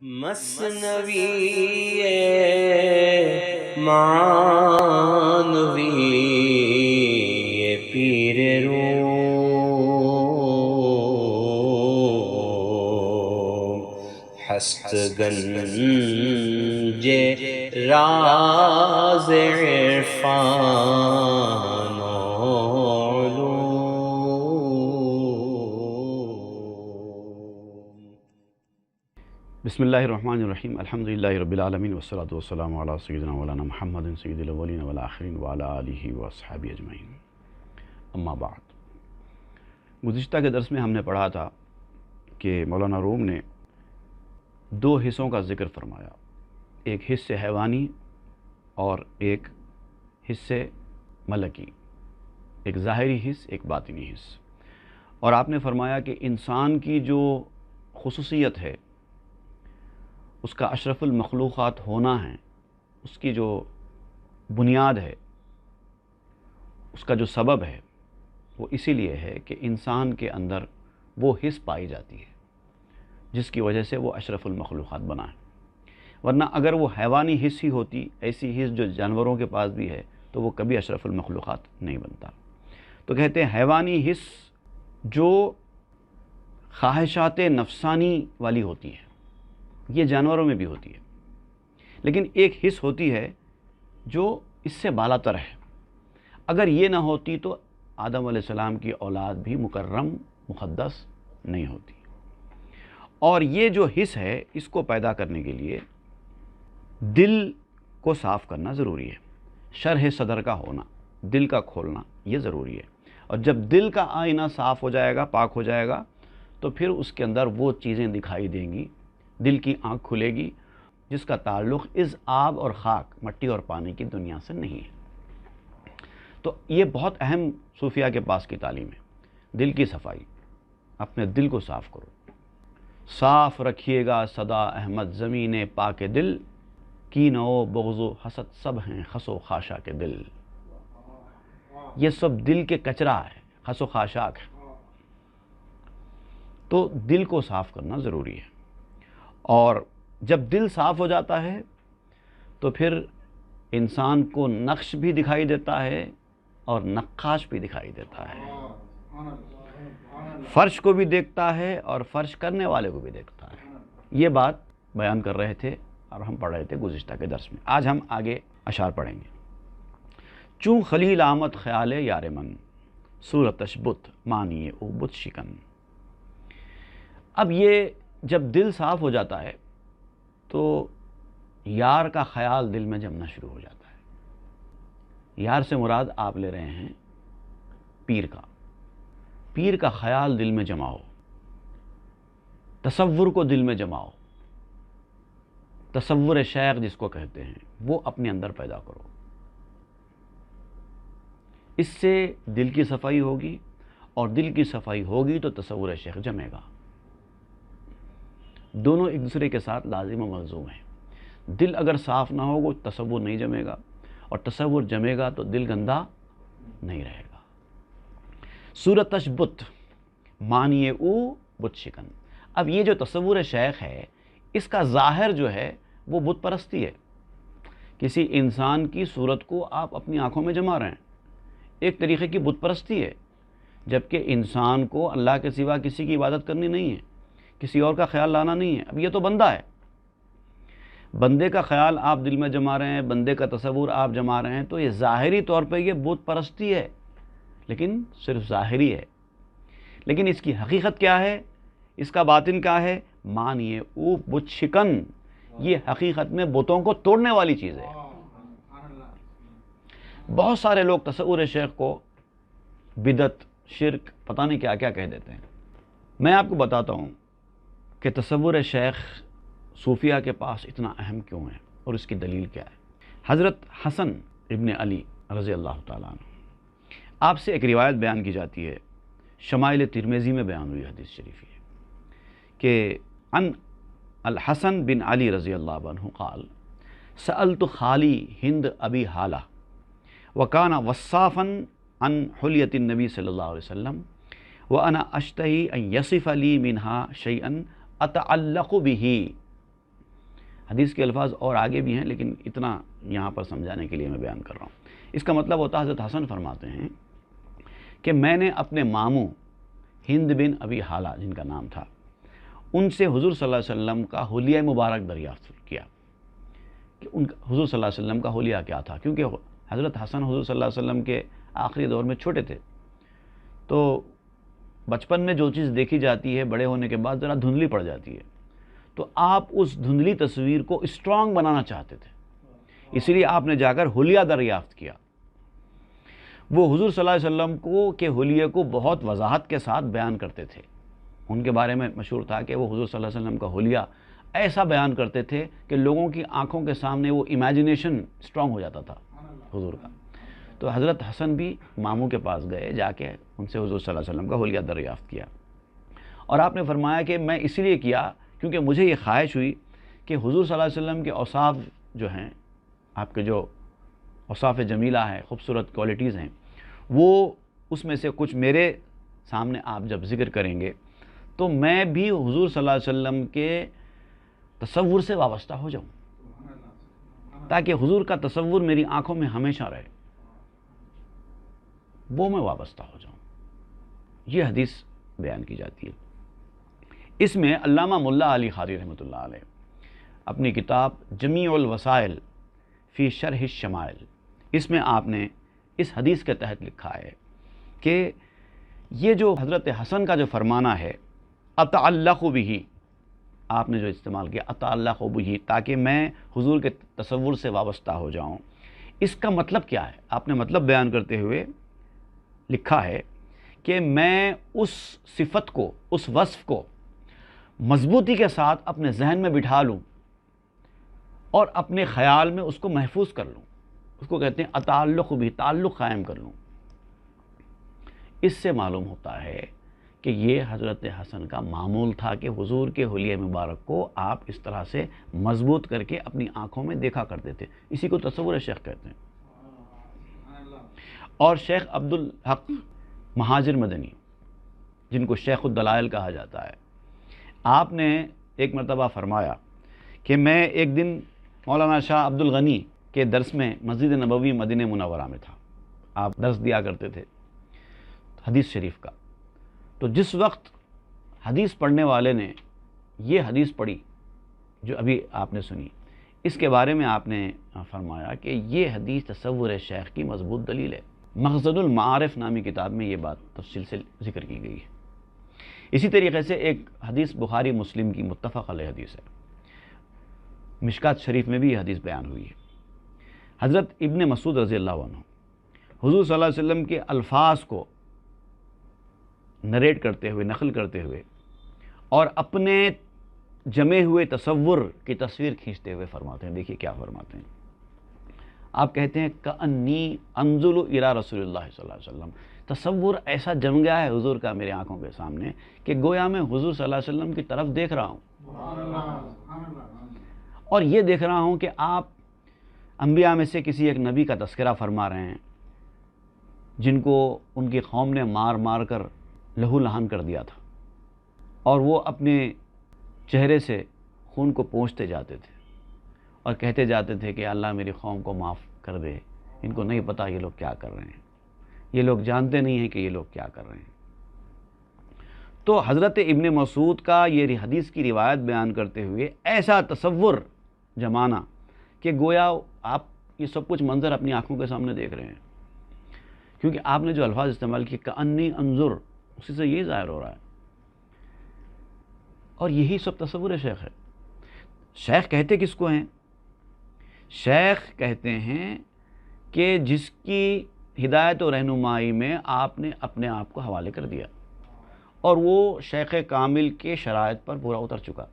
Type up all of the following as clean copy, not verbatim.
مثنوی معنوی پیر روم ہست گنج راز عرفان و علوم۔ بسم اللہ الرحمن الرحیم، الحمدللہ رب العالمین والصلاة والسلام علی سیدنا مولانا محمد سید الاولین والآخرین وعلی آلہ واصحابہ اجمعین، اما بعد۔ گزشتہ کے درس میں ہم نے پڑھا تھا کہ مولانا روم نے دو حصوں کا ذکر فرمایا، ایک حص حیوانی اور ایک حص ملکی، ایک ظاہری حص، ایک باطنی حص۔ اور آپ نے فرمایا کہ انسان کی جو خصوصیت ہے، اس کا اشرف المخلوقات ہونا ہے، اس کی جو بنیاد ہے، اس کا جو سبب ہے، وہ اسی لیے ہے کہ انسان کے اندر وہ حس پائی جاتی ہے جس کی وجہ سے وہ اشرف المخلوقات بنا ہے۔ ورنہ اگر وہ حیوانی حس ہی ہوتی، ایسی حس جو جانوروں کے پاس بھی ہے، تو وہ کبھی اشرف المخلوقات نہیں بنتا۔ تو کہتے ہیں حیوانی حس جو خواہشات نفسانی والی ہوتی ہے، یہ جانوروں میں بھی ہوتی ہے، لیکن ایک حس ہوتی ہے جو اس سے بالا تر ہے۔ اگر یہ نہ ہوتی تو آدم علیہ السلام کی اولاد بھی مکرم مقدس نہیں ہوتی۔ اور یہ جو حس ہے، اس کو پیدا کرنے کے لیے دل کو صاف کرنا ضروری ہے، شرح صدر کا ہونا، دل کا کھولنا یہ ضروری ہے۔ اور جب دل کا آئینہ صاف ہو جائے گا، پاک ہو جائے گا، تو پھر اس کے اندر وہ چیزیں دکھائی دیں گی، دل کی آنکھ کھلے گی جس کا تعلق اس آب اور خاک، مٹی اور پانی کی دنیا سے نہیں ہے۔ تو یہ بہت اہم صوفیہ کے پاس کی تعلیم ہے، دل کی صفائی۔ اپنے دل کو صاف کرو، صاف رکھیے گا سدا احمد زمین پاک دل، کینہ و بغض و حسد سب ہیں خس و خاشاک کے دل۔ یہ سب دل کے کچرا ہے، خس و خاشاک ہے۔ تو دل کو صاف کرنا ضروری ہے، اور جب دل صاف ہو جاتا ہے تو پھر انسان کو نقش بھی دکھائی دیتا ہے اور نقاش بھی دکھائی دیتا ہے، فرش کو بھی دیکھتا ہے اور فرش کرنے والے کو بھی دیکھتا ہے۔ یہ بات بیان کر رہے تھے اور ہم پڑھ رہے تھے گزشتہ کے درس میں۔ آج ہم آگے اشعار پڑھیں گے۔ چوں خلیل آمد خیال یار من، صورتش بت مانیے او بت شکن۔ اب یہ جب دل صاف ہو جاتا ہے تو یار کا خیال دل میں جمنا شروع ہو جاتا ہے۔ یار سے مراد آپ لے رہے ہیں پیر کا۔ پیر کا خیال دل میں جماؤ، تصور کو دل میں جماؤ، تصور شیخ جس کو کہتے ہیں وہ اپنے اندر پیدا کرو۔ اس سے دل کی صفائی ہوگی، اور دل کی صفائی ہوگی تو تصور شیخ جمے گا۔ دونوں ایک دوسرے کے ساتھ لازم و ملزوم ہیں۔ دل اگر صاف نہ ہوگا تصور نہیں جمے گا، اور تصور جمے گا تو دل گندا نہیں رہے گا۔ صورتش بت مانیے او بت شکن۔ اب یہ جو تصور شیخ ہے، اس کا ظاہر جو ہے وہ بت پرستی ہے۔ کسی انسان کی صورت کو آپ اپنی آنکھوں میں جما رہے ہیں، ایک طریقے کی بت پرستی ہے، جبکہ انسان کو اللہ کے سوا کسی کی عبادت کرنی نہیں ہے، کسی اور کا خیال لانا نہیں ہے۔ اب یہ تو بندہ ہے، بندے کا خیال آپ دل میں جما رہے ہیں، بندے کا تصور آپ جما رہے ہیں، تو یہ ظاہری طور پہ یہ بت پرستی ہے، لیکن صرف ظاہری ہے۔ لیکن اس کی حقیقت کیا ہے، اس کا باطن کیا ہے؟ مانیے او بت شکن، یہ حقیقت میں بتوں کو توڑنے والی چیز ہے۔ بہت سارے لوگ تصور شیخ کو بدعت، شرک، پتہ نہیں کیا کیا کہہ دیتے ہیں۔ میں آپ کو بتاتا ہوں کہ تصور شیخ صوفیہ کے پاس اتنا اہم کیوں ہے اور اس کی دلیل کیا ہے۔ حضرت حسن ابن علی رضی اللہ تعالیٰ عنہ، آپ سے ایک روایت بیان کی جاتی ہے، شمائل ترمذی میں بیان ہوئی حدیث شریف ہے کہ ان الحسن بن علی رضی اللہ عنہ قال سألت خالی ہند ابی حالہ وکان وصافا عن حلیت النبی صلی اللہ علیہ وسلم وَأَنَا أَشْتَهِي أَن يَصِفَ لِي مِنْهَا شَيْئًا أَتَعَلَّقُ بِهِ حدیث کے الفاظ اور آگے بھی ہیں لیکن اتنا یہاں پر سمجھانے کے لیے میں بیان کر رہا ہوں۔ اس کا مطلب ہوتا ہے حضرت حسن فرماتے ہیں کہ میں نے اپنے ماموں ہند بن ابی حالہ جن کا نام تھا ان سے حضور صلی اللہ علیہ وسلم کا حلیہ مبارک دریافت کیا کہ ان کا حضور صلی اللہ علیہ وسلم کا حلیہ کیا تھا، کیونکہ حضرت حسن حضور صلی اللہ علیہ وسلم کے آخری دور میں چھوٹے تھے، تو بچپن میں جو چیز دیکھی جاتی ہے بڑے ہونے کے بعد ذرا دھندلی پڑ جاتی ہے، تو آپ اس دھندلی تصویر کو اسٹرانگ بنانا چاہتے تھے، اس لیے آپ نے جا کر حلیہ دریافت کیا۔ وہ حضور صلی اللہ علیہ وسلم کو کہ حلیے کو بہت وضاحت کے ساتھ بیان کرتے تھے، ان کے بارے میں مشہور تھا کہ وہ حضور صلی اللہ علیہ وسلم کا حلیہ ایسا بیان کرتے تھے کہ لوگوں کی آنکھوں کے سامنے وہ امیجنیشن اسٹرانگ ہو جاتا تھا حضور کا۔ تو حضرت حسن بھی ماموں کے پاس گئے، جا کے ان سے حضور صلی اللہ علیہ وسلم کا حلیہ دریافت کیا، اور آپ نے فرمایا کہ میں اس لیے کیا کیونکہ مجھے یہ خواہش ہوئی کہ حضور صلی اللہ علیہ وسلم کے اوصاف جو ہیں، آپ کے جو اوصاف جمیلہ ہیں، خوبصورت کوالٹیز ہیں، وہ اس میں سے کچھ میرے سامنے آپ جب ذکر کریں گے تو میں بھی حضور صلی اللہ علیہ وسلم کے تصور سے وابستہ ہو جاؤں، تاکہ حضور کا تصور میری آنکھوں میں ہمیشہ رہے، وہ میں وابستہ ہو جاؤں۔ یہ حدیث بیان کی جاتی ہے۔ اس میں علامہ ملا علی قاری رحمۃ اللہ علیہ اپنی کتاب جمیع الوسائل فی شرح الشمائل، اس میں آپ نے اس حدیث کے تحت لکھا ہے کہ یہ جو حضرت حسن کا جو فرمانا ہے اتعلق بہ، آپ نے جو استعمال کیا اتعلق بہ، تاکہ میں حضور کے تصور سے وابستہ ہو جاؤں، اس کا مطلب کیا ہے؟ آپ نے مطلب بیان کرتے ہوئے لکھا ہے کہ میں اس صفت کو، اس وصف کو مضبوطی کے ساتھ اپنے ذہن میں بٹھا لوں اور اپنے خیال میں اس کو محفوظ کر لوں، اس کو کہتے ہیں اتعلق بھی، تعلق قائم کر لوں۔ اس سے معلوم ہوتا ہے کہ یہ حضرت حسن کا معمول تھا کہ حضور کے حلیہ مبارک کو آپ اس طرح سے مضبوط کر کے اپنی آنکھوں میں دیکھا کرتے تھے، اسی کو تصور شیخ کہتے ہیں۔ اور شیخ عبدالحق مہاجر مدنی، جن کو شیخ الدلائل کہا جاتا ہے، آپ نے ایک مرتبہ فرمایا کہ میں ایک دن مولانا شاہ عبد الغنی کے درس میں مسجد نبوی مدینہ منورہ میں تھا، آپ درس دیا کرتے تھے حدیث شریف کا، تو جس وقت حدیث پڑھنے والے نے یہ حدیث پڑھی جو ابھی آپ نے سنی، اس کے بارے میں آپ نے فرمایا کہ یہ حدیث تصور شیخ کی مضبوط دلیل ہے۔ مخزن المعارف نامی کتاب میں یہ بات تفصیل سے ذکر کی گئی ہے۔ اسی طریقے سے ایک حدیث بخاری مسلم کی متفق علیہ حدیث ہے، مشکات شریف میں بھی یہ حدیث بیان ہوئی ہے۔ حضرت ابن مسعود رضی اللہ عنہ حضور صلی اللہ علیہ وسلم کے الفاظ کو نریٹ کرتے ہوئے، نقل کرتے ہوئے اور اپنے جمے ہوئے تصور کی تصویر کھینچتے ہوئے فرماتے ہیں، دیکھیے کیا فرماتے ہیں۔ آپ کہتے ہیں کأنی انظر الی رسول اللہ صلی اللہ علیہ وسلم، تصور ایسا جم گیا ہے حضور کا میرے آنکھوں کے سامنے کہ گویا میں حضور صلی اللہ علیہ وسلم کی طرف دیکھ رہا ہوں، اور یہ دیکھ رہا ہوں کہ آپ انبیاء میں سے کسی ایک نبی کا تذکرہ فرما رہے ہیں جن کو ان کی قوم نے مار مار کر لہو لہان کر دیا تھا، اور وہ اپنے چہرے سے خون کو پونچھتے جاتے تھے اور کہتے جاتے تھے کہ اللہ میری قوم کو معاف کر دے، ان کو نہیں پتہ یہ لوگ کیا کر رہے ہیں، یہ لوگ جانتے نہیں ہیں کہ یہ لوگ کیا کر رہے ہیں۔ تو حضرت ابن مسعود کا یہ حدیث کی روایت بیان کرتے ہوئے ایسا تصور جمانا کہ گویا آپ یہ سب کچھ منظر اپنی آنکھوں کے سامنے دیکھ رہے ہیں، کیونکہ آپ نے جو الفاظ استعمال کیے کأنی انظر، اسی سے یہی ظاہر ہو رہا ہے، اور یہی سب تصور شیخ ہے۔ شیخ کہتے کس کو ہیں؟ شیخ کہتے ہیں کہ جس کی ہدایت و رہنمائی میں آپ نے اپنے آپ کو حوالے کر دیا اور وہ شیخ کامل کے شرائط پر پورا اتر چکا،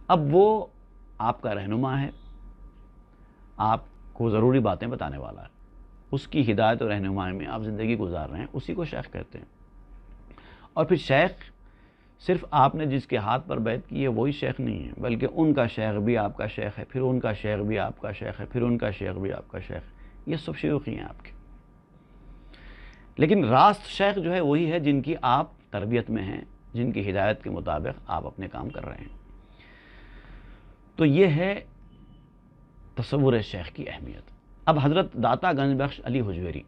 اب وہ آپ کا رہنما ہے، آپ کو ضروری باتیں بتانے والا ہے، اس کی ہدایت و رہنمائی میں آپ زندگی گزار رہے ہیں، اسی کو شیخ کہتے ہیں۔ اور پھر شیخ صرف آپ نے جس کے ہاتھ پر بیعت کی ہے وہی شیخ نہیں ہے، بلکہ ان کا شیخ بھی آپ کا شیخ ہے، پھر ان کا شیخ بھی آپ کا شیخ ہے، پھر ان کا شیخ بھی آپ کا شیخ ہے، یہ سب شیوخ ہی ہیں آپ کے۔ لیکن راست شیخ جو ہے وہی ہے جن کی آپ تربیت میں ہیں، جن کی ہدایت کے مطابق آپ اپنے کام کر رہے ہیں۔ تو یہ ہے تصور شیخ کی اہمیت۔ اب حضرت داتا گنج بخش علی حجویری،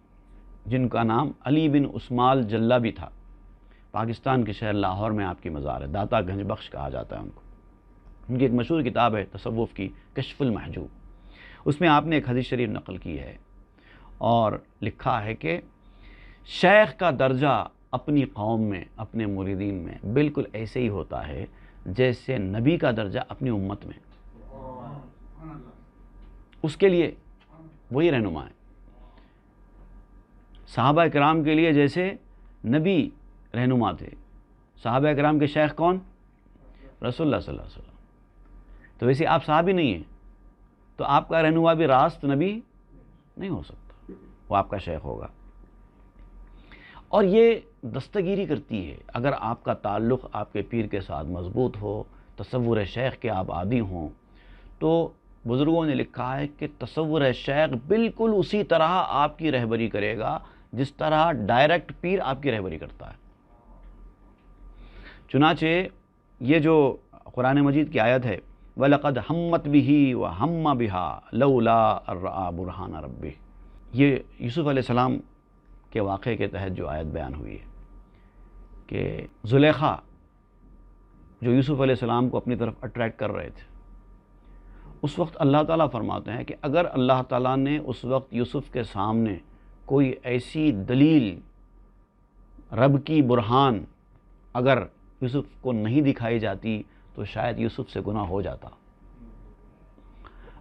جن کا نام علی بن اسماعیل جلہ بھی تھا، پاکستان کے شہر لاہور میں آپ کی مزار ہے، داتا گنج بخش کہا جاتا ہے ان کو۔ ان کی ایک مشہور کتاب ہے تصوف کی، کشف المحجوب، اس میں آپ نے ایک حدیث شریف نقل کی ہے اور لکھا ہے کہ شیخ کا درجہ اپنی قوم میں، اپنے مریدین میں بالکل ایسے ہی ہوتا ہے جیسے نبی کا درجہ اپنی امت میں، اس کے لیے وہی رہنما ہے۔ صحابہ کرام کے لیے جیسے نبی رہنما تھے، صحابہ کرام کے شیخ کون؟ رسول اللہ صلی اللہ علیہ وسلم۔ تو ویسے آپ صحابی نہیں ہیں تو آپ کا رہنما بھی راست نبی نہیں ہو سکتا، وہ آپ کا شیخ ہوگا۔ اور یہ دستگیری کرتی ہے، اگر آپ کا تعلق آپ کے پیر کے ساتھ مضبوط ہو، تصور شیخ کے آپ عادی ہوں، تو بزرگوں نے لکھا ہے کہ تصور شیخ بالکل اسی طرح آپ کی رہبری کرے گا جس طرح ڈائریکٹ پیر آپ کی رہبری کرتا ہے۔ چنانچہ یہ جو قرآن مجید کی آیت ہے وَلَقَدْ هَمَّتْ بِهِ وَهَمَّ بِهَا لَوْلَا أَن رَأَىٰ بُرْهَانَ رَبِّهِ، یہ یوسف علیہ السلام کے واقعے کے تحت جو آیت بیان ہوئی ہے کہ زلیخا جو یوسف علیہ السلام کو اپنی طرف اٹریکٹ کر رہے تھے، اس وقت اللہ تعالیٰ فرماتے ہیں کہ اگر اللہ تعالیٰ نے اس وقت یوسف کے سامنے کوئی ایسی دلیل، رب کی برہان اگر یوسف کو نہیں دکھائی جاتی تو شاید یوسف سے گناہ ہو جاتا۔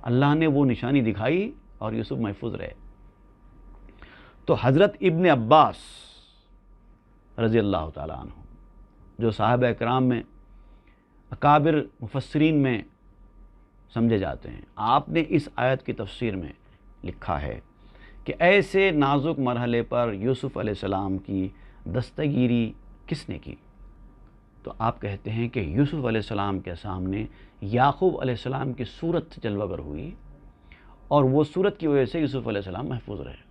اللہ نے وہ نشانی دکھائی اور یوسف محفوظ رہے۔ تو حضرت ابن عباس رضی اللہ تعالیٰ عنہ، جو صحابہ کرام میں اکابر مفسرین میں سمجھے جاتے ہیں، آپ نے اس آیت کی تفسیر میں لکھا ہے کہ ایسے نازک مرحلے پر یوسف علیہ السلام کی دستگیری کس نے کی؟ تو آپ کہتے ہیں کہ یوسف علیہ السلام کے سامنے یعقوب علیہ السلام کی صورت جلوہ گر ہوئی اور وہ صورت کی وجہ سے یوسف علیہ السلام محفوظ رہے۔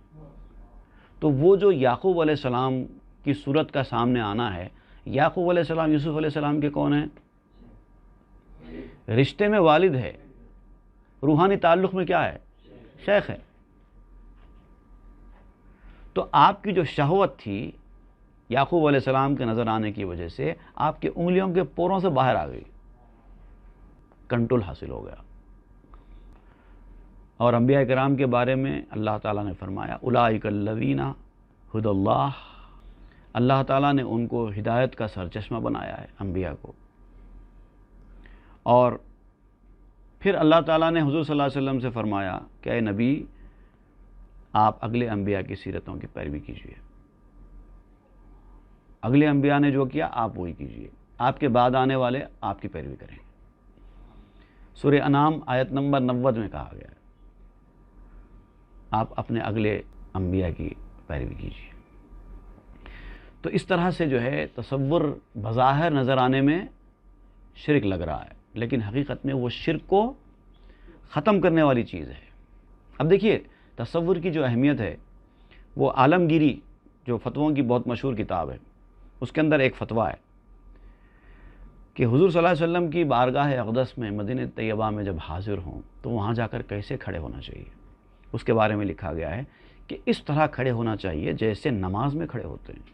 تو وہ جو یعقوب علیہ السلام کی صورت کا سامنے آنا ہے، یعقوب علیہ السلام یوسف علیہ السلام کے کون ہیں؟ رشتے میں والد ہے، روحانی تعلق میں کیا ہے؟ شیخ ہے۔ تو آپ کی جو شہوت تھی یعقوب علیہ السلام کے نظر آنے کی وجہ سے آپ کی انگلیوں کے پوروں سے باہر آ گئی، کنٹرول حاصل ہو گیا۔ اور انبیاء کرام کے بارے میں اللہ تعالیٰ نے فرمایا اولئک الذین ھدی اللہ، اللہ تعالیٰ نے ان کو ہدایت کا سرچشمہ بنایا ہے، انبیاء کو۔ اور پھر اللہ تعالیٰ نے حضور صلی اللہ علیہ وسلم سے فرمایا کہ اے نبی، آپ اگلے انبیاء کی سیرتوں کی پیروی کیجیے، اگلے انبیاء نے جو کیا آپ وہی کیجیے، آپ کے بعد آنے والے آپ کی پیروی کریں۔ سورہ انعام آیت نمبر 90 میں کہا گیا ہے آپ اپنے اگلے انبیاء کی پیروی کیجیے۔ تو اس طرح سے جو ہے تصور بظاہر نظر آنے میں شرک لگ رہا ہے، لیکن حقیقت میں وہ شرک کو ختم کرنے والی چیز ہے۔ اب دیکھیے تصور کی جو اہمیت ہے، وہ عالمگیری جو فتووں کی بہت مشہور کتاب ہے، اس کے اندر ایک فتویٰ ہے کہ حضور صلی اللہ علیہ وسلم کی بارگاہ اقدس میں مدینہ طیبہ میں جب حاضر ہوں تو وہاں جا کر کیسے کھڑے ہونا چاہیے۔ اس کے بارے میں لکھا گیا ہے کہ اس طرح کھڑے ہونا چاہیے جیسے نماز میں کھڑے ہوتے ہیں،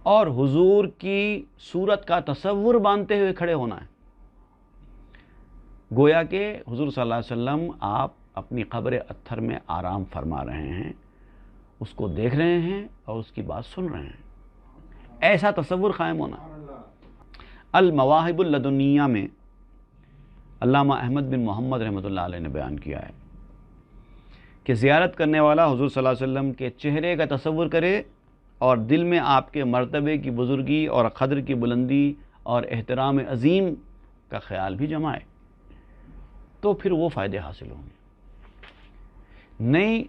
اور حضور کی صورت کا تصور باندھتے ہوئے کھڑے ہونا ہے، گویا کہ حضور صلی اللہ علیہ وسلم آپ اپنی قبر اطہر میں آرام فرما رہے ہیں، اس کو دیکھ رہے ہیں اور اس کی بات سن رہے ہیں، ایسا تصور قائم ہونا۔ المواہب اللدنیہ میں علامہ احمد بن محمد رحمۃ اللہ علیہ نے بیان کیا ہے کہ زیارت کرنے والا حضور صلی اللہ علیہ وسلم کے چہرے کا تصور کرے اور دل میں آپ کے مرتبے کی بزرگی اور قدر کی بلندی اور احترام عظیم کا خیال بھی جمائے تو پھر وہ فائدے حاصل ہوں گے، نہیں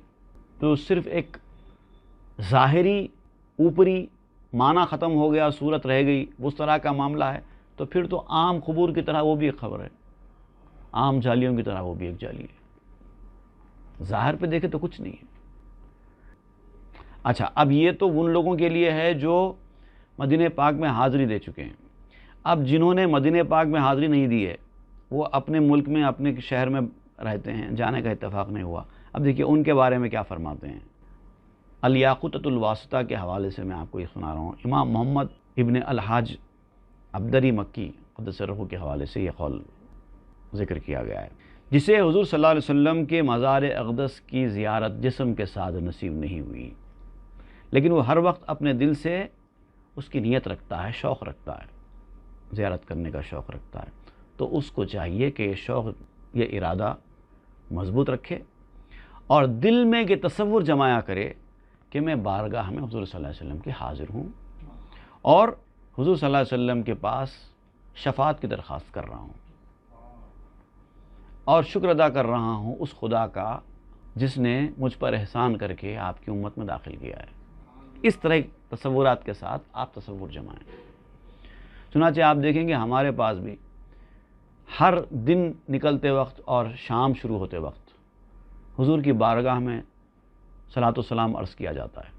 تو صرف ایک ظاہری اوپری معنی ختم ہو گیا، صورت رہ گئی، اس طرح کا معاملہ ہے تو پھر تو عام قبور کی طرح وہ بھی ایک خبر ہے، عام جالیوں کی طرح وہ بھی ایک جالی ہے، ظاہر پہ دیکھے تو کچھ نہیں ہے۔ اچھا، اب یہ تو ان لوگوں کے لیے ہے جو مدینہ پاک میں حاضری دے چکے ہیں۔ اب جنہوں نے مدینہ پاک میں حاضری نہیں دی ہے وہ اپنے ملک میں اپنے شہر میں رہتے ہیں، جانے کا اتفاق نہیں ہوا۔ اب دیکھیے ان کے بارے میں کیا فرماتے ہیں۔ الیاقوتۃ الواسطہ کے حوالے سے میں آپ کو یہ سنا رہا ہوں۔ امام محمد ابن الحاج عبدری مکی قدس روح کے حوالے سے یہ قول ذکر کیا گیا ہے، جسے حضور صلی اللہ علیہ وسلم کے مزار اقدس کی زیارت جسم کے ساتھ نصیب نہیں ہوئی، لیکن وہ ہر وقت اپنے دل سے اس کی نیت رکھتا ہے، شوق رکھتا ہے، زیارت کرنے کا شوق رکھتا ہے، تو اس کو چاہیے کہ یہ شوق، یہ ارادہ مضبوط رکھے اور دل میں یہ تصور جمایا کرے کہ میں بارگاہ میں حضور صلی اللہ علیہ وسلم کے حاضر ہوں اور حضور صلی اللہ علیہ وسلم کے پاس شفاعت کی درخواست کر رہا ہوں اور شکر ادا کر رہا ہوں اس خدا کا جس نے مجھ پر احسان کر کے آپ کی امت میں داخل کیا ہے۔ اس طرح تصورات کے ساتھ آپ تصور جمائیں۔ چنانچہ آپ دیکھیں گے ہمارے پاس بھی ہر دن نکلتے وقت اور شام شروع ہوتے وقت حضور کی بارگاہ میں صلاۃ و سلام عرض کیا جاتا ہے،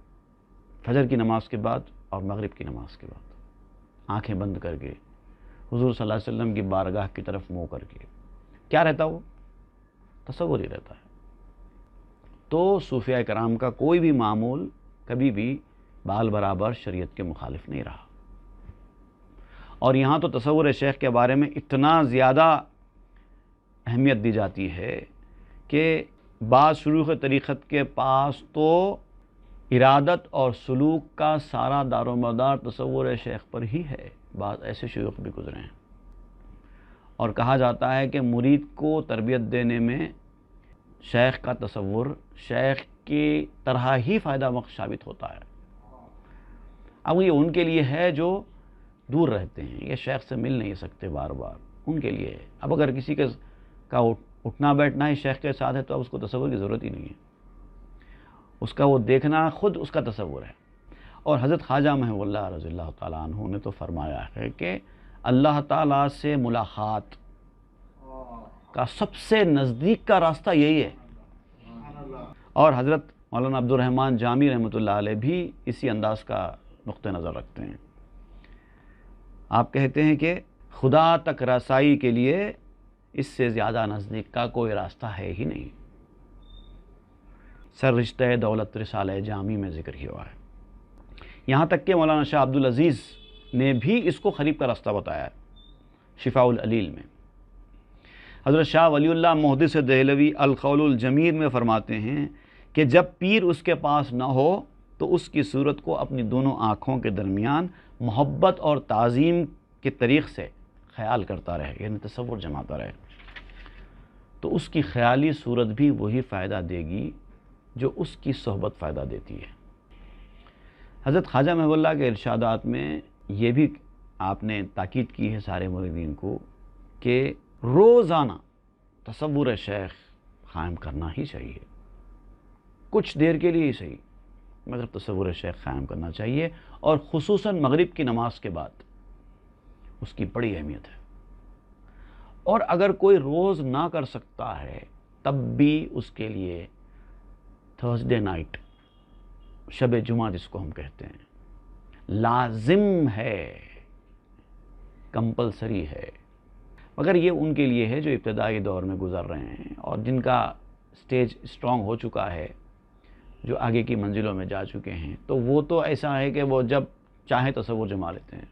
فجر کی نماز کے بعد اور مغرب کی نماز کے بعد، آنکھیں بند کر کے حضور صلی اللہ علیہ وسلم کی بارگاہ کی طرف منہ کر کے۔ کیا رہتا وہ؟ تصور ہی رہتا ہے۔ تو صوفیاء کرام کا کوئی بھی معمول کبھی بھی بال برابر شریعت کے مخالف نہیں رہا، اور یہاں تو تصور شیخ کے بارے میں اتنا زیادہ اہمیت دی جاتی ہے کہ بعض شیوخ طریقت کے پاس تو ارادت اور سلوک کا سارا دار و مدار تصور شیخ پر ہی ہے۔ بعض ایسے شیوخ بھی گزرے ہیں، اور کہا جاتا ہے کہ مرید کو تربیت دینے میں شیخ کا تصور شیخ کی طرح ہی فائدہ بخش ثابت ہوتا ہے۔ اب یہ ان کے لیے ہے جو دور رہتے ہیں، یہ شیخ سے مل نہیں سکتے بار بار، ان کے لیے ہے۔ اب اگر کسی کا اٹھنا بیٹھنا ہی شیخ کے ساتھ ہے تو اب اس کو تصور کی ضرورت ہی نہیں ہے، اس کا وہ دیکھنا خود اس کا تصور ہے۔ اور حضرت خواجہ محب اللہ رضی اللہ تعالیٰ عنہ نے تو فرمایا ہے کہ اللہ تعالیٰ سے ملاقات کا سب سے نزدیک کا راستہ یہی ہے، اور حضرت مولانا عبد الرحمن جامی رحمۃ اللہ علیہ بھی اسی انداز کا نقطہ نظر رکھتے ہیں۔ آپ کہتے ہیں کہ خدا تک رسائی کے لیے اس سے زیادہ نزدیک کا کوئی راستہ ہے ہی نہیں۔ سر رشتہ دولت رسالہ جامی میں ذکر کیا ہوا ہے۔ یہاں تک کہ مولانا شاہ عبد العزیز نے بھی اس کو قریب کا راستہ بتایا ہے شفاء العلیل میں۔ حضرت شاہ ولی اللہ محدث دہلوی القول الجمید میں فرماتے ہیں کہ جب پیر اس کے پاس نہ ہو تو اس کی صورت کو اپنی دونوں آنکھوں کے درمیان محبت اور تعظیم کے طریق سے خیال کرتا رہے، یعنی تصور جماتا رہے، تو اس کی خیالی صورت بھی وہی فائدہ دے گی جو اس کی صحبت فائدہ دیتی ہے۔ حضرت خواجہ محب اللہ کے ارشادات میں یہ بھی آپ نے تاکید کی ہے سارے مریدین کو کہ روزانہ تصور شیخ قائم کرنا ہی چاہیے، کچھ دیر کے لیے ہی صحیح مگر تصور شیخ قائم کرنا چاہیے، اور خصوصاً مغرب کی نماز کے بعد اس کی بڑی اہمیت ہے۔ اور اگر کوئی روز نہ کر سکتا ہے تب بھی اس کے لیے تھرسڈے نائٹ، شب جمعہ جس کو ہم کہتے ہیں، لازم ہے، کمپلسری ہے۔ مگر یہ ان کے لیے ہے جو ابتدائی دور میں گزر رہے ہیں اور جن کا سٹیج اسٹرانگ ہو چکا ہے، جو آگے کی منزلوں میں جا چکے ہیں، تو وہ تو ایسا ہے کہ وہ جب چاہیں تصور جما لیتے ہیں،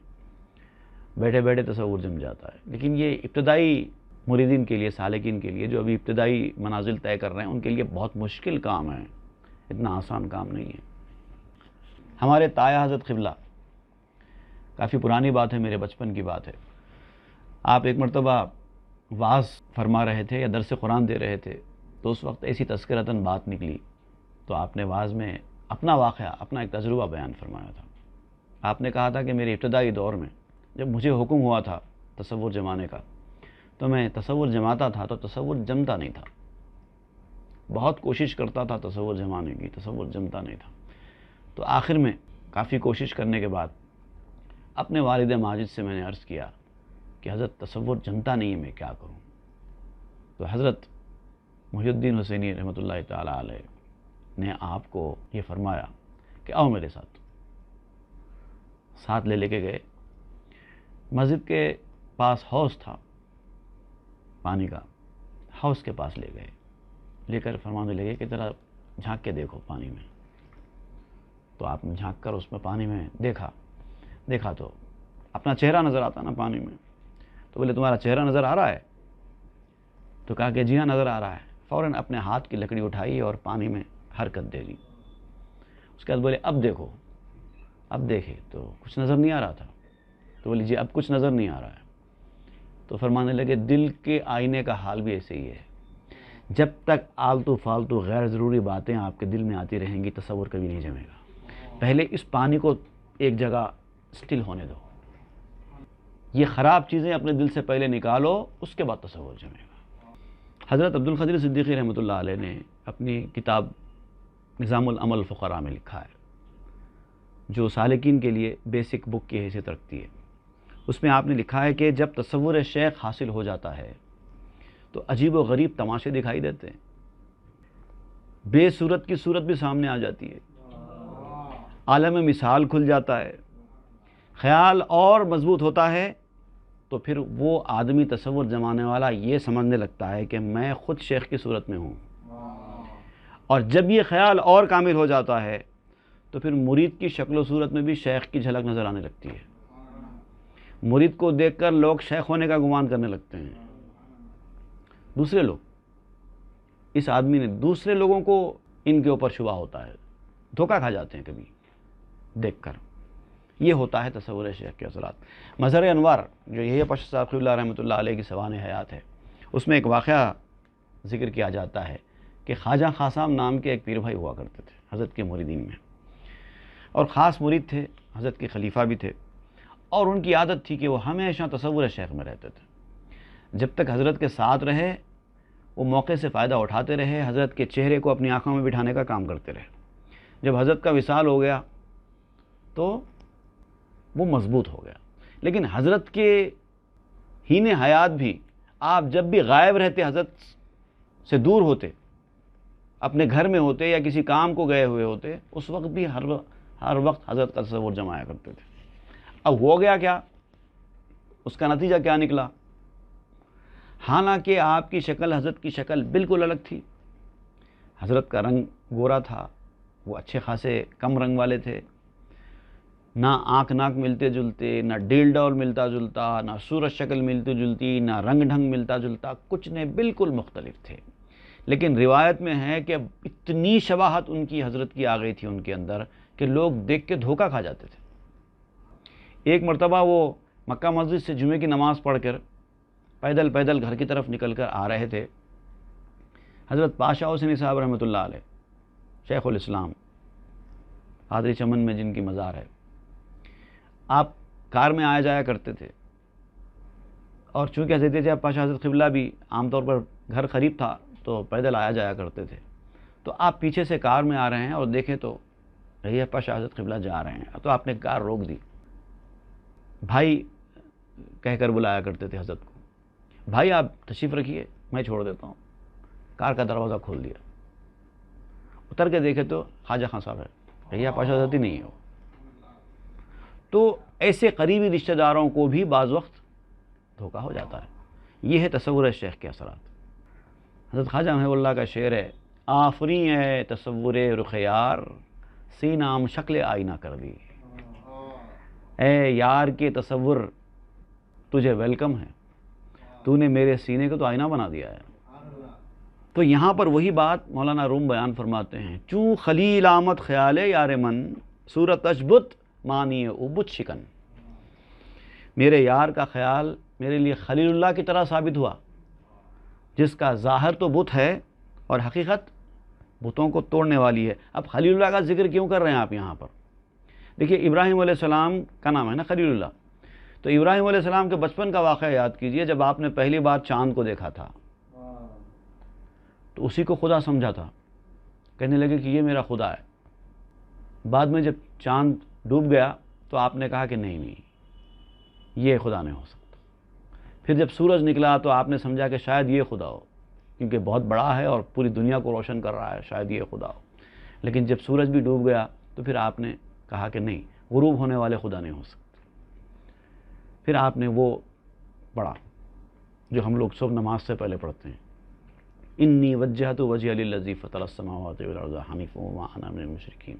بیٹھے بیٹھے تصور جم جاتا ہے۔ لیکن یہ ابتدائی مریدین کے لیے، سالکین کے لیے، جو ابھی ابتدائی منازل طے کر رہے ہیں، ان کے لیے بہت مشکل کام ہے، اتنا آسان کام نہیں ہے۔ ہمارے تایا حضرت قبلہ، کافی پرانی بات ہے، میرے بچپن کی بات ہے، آپ ایک مرتبہ وعظ فرما رہے تھے یا درس قرآن دے رہے تھے، تو اس وقت ایسی تذکرتاً بات نکلی، تو آپ نے وعظ میں اپنا واقعہ، اپنا ایک تجربہ بیان فرمایا تھا۔ آپ نے کہا تھا کہ میرے ابتدائی دور میں جب مجھے حکم ہوا تھا تصور جمانے کا، تو میں تصور جماتا تھا تو تصور جمتا نہیں تھا، بہت کوشش کرتا تھا تصور جمانے کی، تصور جمتا نہیں تھا۔ تو آخر میں کافی کوشش کرنے کے بعد اپنے والد ماجد سے میں نے عرض کیا کہ حضرت تصور جمتا نہیں ہے، میں کیا کروں؟ تو حضرت محی الدین حسینی رحمۃ اللہ تعالیٰ علیہ نے آپ کو یہ فرمایا کہ آؤ میرے ساتھ لے کے گئے۔ مسجد کے پاس حوض تھا، پانی کا حوض کے پاس لے گئے، لے کر فرمانے لگے کہ ذرا جھانک کے دیکھو پانی میں۔ تو آپ نے جھانک کر اس میں پانی میں دیکھا تو اپنا چہرہ نظر آتا نا پانی میں۔ تو بولے تمہارا چہرہ نظر آ رہا ہے؟ تو کہا کہ جی ہاں نظر آ رہا ہے۔ فوراً اپنے ہاتھ کی لکڑی اٹھائی اور پانی میں حرکت دے دی۔ اس کے بعد بولے اب دیکھو، اب دیکھے تو کچھ نظر نہیں آ رہا تھا۔ تو بولی جی اب کچھ نظر نہیں آ رہا ہے۔ تو فرمانے لگے دل کے آئینے کا حال بھی ایسے ہی ہے، جب تک آلتو فالتو غیر ضروری باتیں آپ کے دل میں آتی رہیں گی تصور کبھی نہیں جمے گا۔ پہلے اس پانی کو ایک جگہ سٹل ہونے دو، یہ خراب چیزیں اپنے دل سے پہلے نکالو، اس کے بعد تصور جمے گا۔ حضرت عبدالقادر صدیقی رحمۃ اللہ علیہ نے اپنی کتاب نظام العمل فقراء میں لکھا ہے، جو سالکین کے لیے بیسک بک کی حیثیت رکھتی ہے۔ اس میں آپ نے لکھا ہے کہ جب تصور شیخ حاصل ہو جاتا ہے تو عجیب و غریب تماشے دکھائی دیتے ہیں، بے صورت کی صورت بھی سامنے آ جاتی ہے، عالم مثال کھل جاتا ہے، خیال اور مضبوط ہوتا ہے، تو پھر وہ آدمی تصور جمانے والا یہ سمجھنے لگتا ہے کہ میں خود شیخ کی صورت میں ہوں۔ اور جب یہ خیال اور کامل ہو جاتا ہے تو پھر مرید کی شکل و صورت میں بھی شیخ کی جھلک نظر آنے لگتی ہے۔ مرید کو دیکھ کر لوگ شیخ ہونے کا گمان کرنے لگتے ہیں، دوسرے لوگ، اس آدمی نے دوسرے لوگوں کو ان کے اوپر شبہ ہوتا ہے، دھوکہ کھا جاتے ہیں کبھی دیکھ کر۔ یہ ہوتا ہے تصور شیخ کے اثرات۔ مظہر انوار جو یہ پاشا صاحب قبلہ رحمۃ اللہ علیہ کی سوانح حیات ہے، اس میں ایک واقعہ ذکر کیا جاتا ہے کہ خواجہ خاصام نام کے ایک پیر بھائی ہوا کرتے تھے حضرت کے مریدین میں، اور خاص مرید تھے، حضرت کے خلیفہ بھی تھے، اور ان کی عادت تھی کہ وہ ہمیشہ تصور شیخ میں رہتے تھے۔ جب تک حضرت کے ساتھ رہے وہ موقع سے فائدہ اٹھاتے رہے، حضرت کے چہرے کو اپنی آنکھوں میں بٹھانے کا کام کرتے رہے۔ جب حضرت کا وصال ہو گیا تو وہ مضبوط ہو گیا، لیکن حضرت کے ہین حیات بھی آپ جب بھی غائب رہتے، حضرت سے دور ہوتے، اپنے گھر میں ہوتے یا کسی کام کو گئے ہوئے ہوتے، اس وقت بھی ہر وقت حضرت کا تصور جمایا کرتے تھے۔ اب ہو گیا کیا، اس کا نتیجہ کیا نکلا؟ حالانکہ آپ کی شکل حضرت کی شکل بالکل الگ تھی۔ حضرت کا رنگ گورا تھا، وہ اچھے خاصے کم رنگ والے تھے، نہ آنکھ ناک ملتے جلتے، نہ ڈیل ڈول ملتا جلتا، نہ صورت شکل ملتی جلتی، نہ رنگ ڈھنگ ملتا جلتا، کچھ نہیں، بالکل مختلف تھے۔ لیکن روایت میں ہے کہ اتنی شباہت ان کی حضرت کی آ گئی تھی ان کے اندر کہ لوگ دیکھ کے دھوکہ کھا جاتے تھے۔ ایک مرتبہ وہ مکہ مسجد سے جمعے کی نماز پڑھ کر پیدل گھر کی طرف نکل کر آ رہے تھے۔ حضرت پاشا حسینی صاحب رحمۃ اللہ علیہ، شیخ الاسلام، قادری چمن میں جن کی مزار ہے، آپ کار میں آیا جایا کرتے تھے، اور چونکہ حضرت پاشا حضرت قبلہ بھی عام طور پر گھر قریب تھا تو پیدل آیا جایا کرتے تھے۔ تو آپ پیچھے سے کار میں آ رہے ہیں اور دیکھیں تو رہی پاشا حضرت قبلہ جا رہے ہیں، تو آپ نے کار روک دی۔ بھائی کہہ کر بلایا کرتے تھے حضرت کو، بھائی آپ تشریف رکھیے، میں چھوڑ دیتا ہوں۔ کار کا دروازہ کھول دیا، اتر کے دیکھے تو خواجہ خان صاحب ہے، رہی پاشا حضرت ہی نہیں ہے وہ۔ تو ایسے قریبی رشتہ داروں کو بھی بعض وقت دھوکہ ہو جاتا ہے۔ یہ ہے تصور شیخ کے اثرات۔ حضرت خواجہ محب اللہ کا شعر ہے، آفری ہے تصور رخ یار، سینام شکل آئینہ کر دی۔ اے یار کے تصور تجھے ویلکم ہے، تو نے میرے سینے کو تو آئینہ بنا دیا ہے۔ تو یہاں پر وہی بات مولانا روم بیان فرماتے ہیں، چوں خلیل آمد خیال یار من، صورت اشبت مانی ابت شکن۔ میرے یار کا خیال میرے لیے خلیل اللہ کی طرح ثابت ہوا، جس کا ظاہر تو بت ہے اور حقیقت بتوں کو توڑنے والی ہے۔ اب خلیل اللہ کا ذکر کیوں کر رہے ہیں آپ یہاں پر؟ دیکھیے ابراہیم علیہ السلام کا نام ہے نا خلیل اللہ، تو ابراہیم علیہ السلام کے بچپن کا واقعہ یاد کیجئے، جب آپ نے پہلی بار چاند کو دیکھا تھا تو اسی کو خدا سمجھا تھا، کہنے لگے کہ یہ میرا خدا ہے۔ بعد میں جب چاند ڈوب گیا تو آپ نے کہا کہ نہیں یہ خدا نہیں ہو سکتا۔ پھر جب سورج نکلا تو آپ نے سمجھا کہ شاید یہ خدا ہو، کیونکہ بہت بڑا ہے اور پوری دنیا کو روشن کر رہا ہے، شاید یہ خدا ہو۔ لیکن جب سورج بھی ڈوب گیا تو پھر آپ نے کہا کہ نہیں، غروب ہونے والے خدا نہیں ہو سکتے۔ پھر آپ نے وہ پڑھا جو ہم لوگ صبح نماز سے پہلے پڑھتے ہیں، انی وجہت وجہی للذی فطر السماوات والارض حنیفا وما انا من المشرکین۔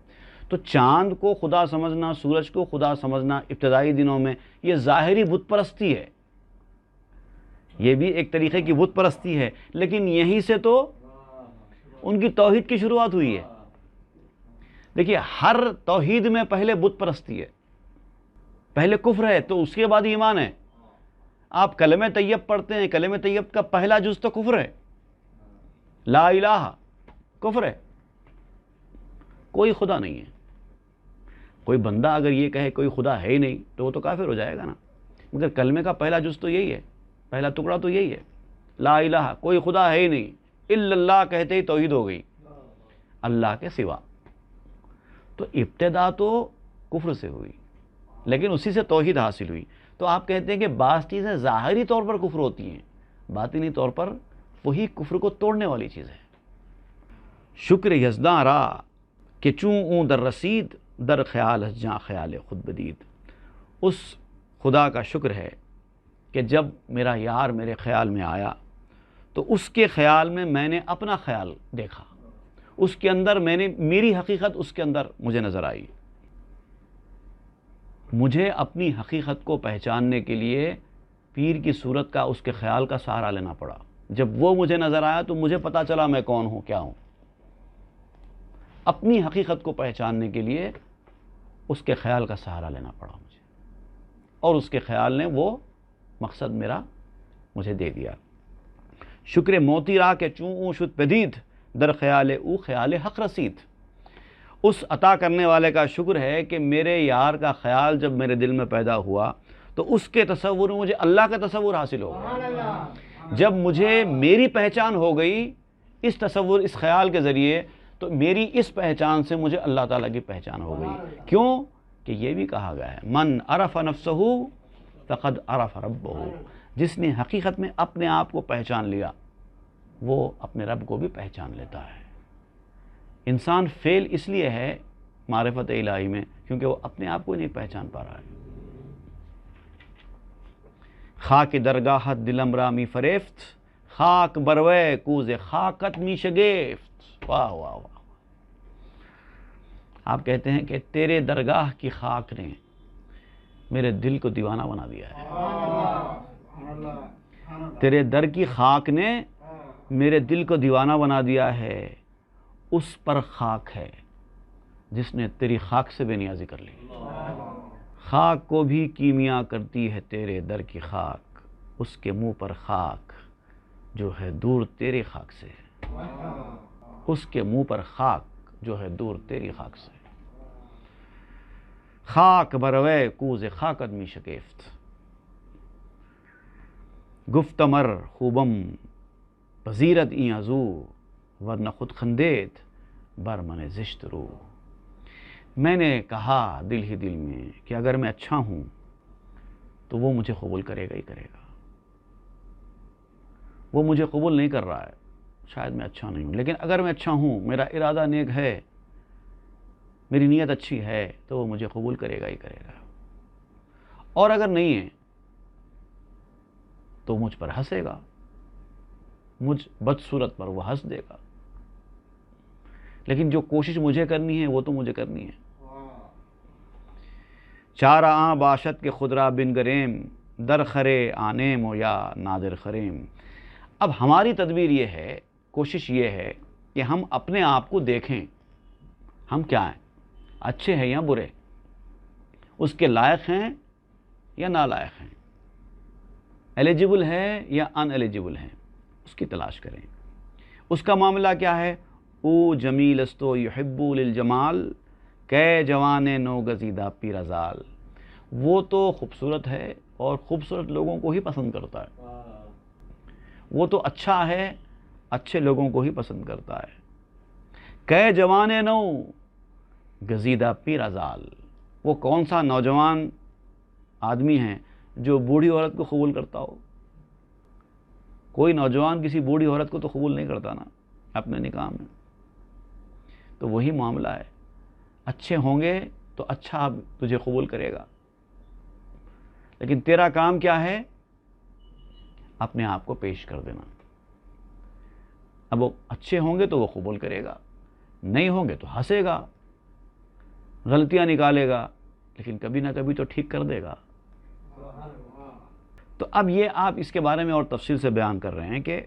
تو چاند کو خدا سمجھنا، سورج کو خدا سمجھنا ابتدائی دنوں میں یہ ظاہری بت پرستی ہے، یہ بھی ایک طریقے کی بت پرستی ہے، لیکن یہیں سے تو ان کی توحید کی شروعات ہوئی ہے۔ دیکھیے ہر توحید میں پہلے بت پرستی ہے، پہلے کفر ہے تو اس کے بعد ایمان ہے۔ آپ کلمہ طیب پڑھتے ہیں، کلمہ طیب کا پہلا جز تو کفر ہے، لا الہ کفر ہے، کوئی خدا نہیں ہے۔ کوئی بندہ اگر یہ کہے کوئی خدا ہے ہی نہیں تو وہ تو کافر ہو جائے گا نا، مگر کلمے کا پہلا جز تو یہی ہے، پہلا ٹکڑا تو یہی ہے، لا الہ کوئی خدا ہے ہی نہیں، الا اللہ کہتے ہی توحید ہو گئی، اللہ کے سوا۔ تو ابتدا تو کفر سے ہوئی، لیکن اسی سے توحید حاصل ہوئی۔ تو آپ کہتے ہیں کہ بعض چیزیں ظاہری طور پر کفر ہوتی ہیں، باطنی طور پر وہی کفر کو توڑنے والی چیز ہے۔ شکر یزداں را کہ چوں اون در رسید در خیال ہے جاں خیال خود بدید۔ اس خدا کا شکر ہے کہ جب میرا یار میرے خیال میں آیا تو اس کے خیال میں نے اپنا خیال دیکھا، اس کے اندر میں نے میری حقیقت اس کے اندر مجھے نظر آئی۔ مجھے اپنی حقیقت کو پہچاننے کے لیے پیر کی صورت کا، اس کے خیال کا سہارا لینا پڑا۔ جب وہ مجھے نظر آیا تو مجھے پتا چلا میں کون ہوں، کیا ہوں۔ اپنی حقیقت کو پہچاننے کے لیے اس کے خیال کا سہارا لینا پڑا مجھے، اور اس کے خیال نے وہ مقصد میرا مجھے دے دیا۔ شکر موتی را کہ چوں اون شد پدید در خیال او خیال حق رسید۔ اس عطا کرنے والے کا شکر ہے کہ میرے یار کا خیال جب میرے دل میں پیدا ہوا تو اس کے تصور میں مجھے اللہ کا تصور حاصل ہو گیا۔ جب مجھے میری پہچان ہو گئی اس تصور، اس خیال کے ذریعے، تو میری اس پہچان سے مجھے اللہ تعالیٰ کی پہچان ہو گئی۔ کیوں کہ یہ بھی کہا گیا ہے من عرف نفسہ فقد عرف ربہ، جس نے حقیقت میں اپنے آپ کو پہچان لیا وہ اپنے رب کو بھی پہچان لیتا ہے۔ انسان فیل اس لیے ہے معرفت الہی میں کیونکہ وہ اپنے آپ کو نہیں پہچان پا رہا ہے۔ خاک درگاہت دلم را می فریفت خاک بروے کوز خاکت می شگیفت۔ واہ واہ واہ۔ آپ کہتے ہیں کہ تیرے درگاہ کی خاک نے میرے دل کو دیوانہ بنا دیا ہے، تیرے در کی خاک نے میرے دل کو دیوانہ بنا دیا ہے۔ اس پر خاک ہے جس نے تیری خاک سے بے نیازی کر لی۔ خاک کو بھی کیمیا کرتی ہے تیرے در کی خاک، اس کے منہ پر خاک جو ہے دور تیری خاک سے، اس کے منہ پر خاک جو ہے دور تیری خاک سے۔ خاک بروے کوز خاکت می شگیفت، گفت مر خوبم پذیرت این ازو ورنہ خود خندید بر من زشت رو۔ میں نے کہا دل ہی دل میں کہ اگر میں اچھا ہوں تو وہ مجھے قبول کرے گا ہی کرے گا۔ وہ مجھے قبول نہیں کر رہا ہے، شاید میں اچھا نہیں ہوں، لیکن اگر میں اچھا ہوں، میرا ارادہ نیک ہے، میری نیت اچھی ہے تو وہ مجھے قبول کرے گا ہی کرے گا۔ اور اگر نہیں ہے تو مجھ پر ہنسے گا، مجھ بدصورت پر وہ ہنس دے گا، لیکن جو کوشش مجھے کرنی ہے وہ تو مجھے کرنی ہے۔ چارہ آں باشد کے خدرا بن گریم در خرے آنیم و یا نادر خریم۔ اب ہماری تدبیر یہ ہے، کوشش یہ ہے کہ ہم اپنے آپ کو دیکھیں، ہم کیا ہیں، اچھے ہیں یا برے، اس کے لائق ہیں یا نالائق ہیں، ایلیجبل ہے یا ان ایلیجبل ہیں، اس کی تلاش کریں۔ اس کا معاملہ کیا ہے؟ او جمیل استو یحبو للجمال کہ جوان نو گزیدہ پیرزال۔ وہ تو خوبصورت ہے اور خوبصورت لوگوں کو ہی پسند کرتا ہے، وہ تو اچھا ہے، اچھے لوگوں کو ہی پسند کرتا ہے۔ کہ جوان نو گزیدہ پیرزال، وہ کون سا نوجوان آدمی ہے جو بوڑھی عورت کو قبول کرتا ہو؟ کوئی نوجوان کسی بوڑھی عورت کو تو قبول نہیں کرتا نا اپنے نکاح میں۔ تو وہی معاملہ ہے، اچھے ہوں گے تو اچھا تجھے قبول کرے گا، لیکن تیرا کام کیا ہے؟ اپنے آپ کو پیش کر دینا. اب وہ اچھے ہوں گے تو وہ قبول کرے گا، نہیں ہوں گے تو ہنسے گا، غلطیاں نکالے گا، لیکن کبھی نہ کبھی تو ٹھیک کر دے گا. تو اب یہ آپ اس کے بارے میں اور تفصیل سے بیان کر رہے ہیں کہ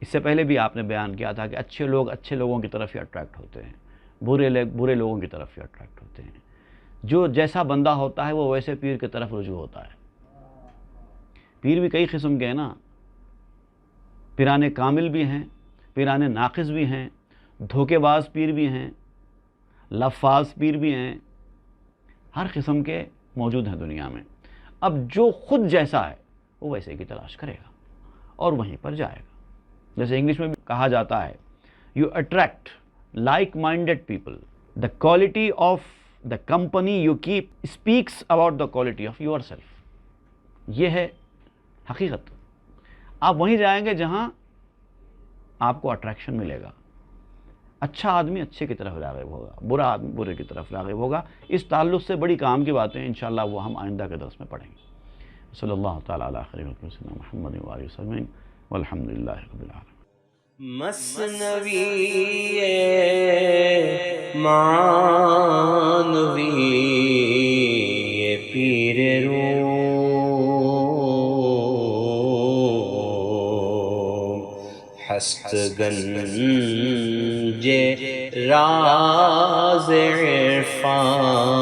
اس سے پہلے بھی آپ نے بیان کیا تھا کہ اچھے لوگ اچھے لوگوں کی طرف ہی اٹریکٹ ہوتے ہیں، برے لوگوں کی طرف ہی اٹریکٹ ہوتے ہیں. جو جیسا بندہ ہوتا ہے وہ ویسے پیر کی طرف رجوع ہوتا ہے. پیر بھی کئی قسم کے ہیں نا، پیرانے کامل بھی ہیں، پیرانے ناقص بھی ہیں، دھوکے باز پیر بھی ہیں، لفاظ پیر بھی ہیں، ہر قسم کے موجود ہیں دنیا میں. اب جو خود جیسا ہے وہ ویسے کی تلاش کرے گا اور وہیں پر جائے گا. جیسے انگلش میں بھی کہا جاتا ہے you attract like minded people. The quality of the company you keep speaks about the quality of yourself. یہ ہے حقیقت. آپ وہیں جائیں گے جہاں آپ کو اٹریکشن ملے گا. اچھا آدمی اچھے کی طرف راغب ہوگا، برا آدمی برے کی طرف راغب ہوگا. اس تعلق سے بڑی کام کی باتیں انشاءاللہ وہ ہم آئندہ کے درس میں پڑھیں گے. صلی اللہ تعالیٰ علی خیر خلق سیدنا محمد وآلہ وسلم والحمد للہ رب العالمین. مثنوی معنوی پیر روم ہست گنج راز عرفان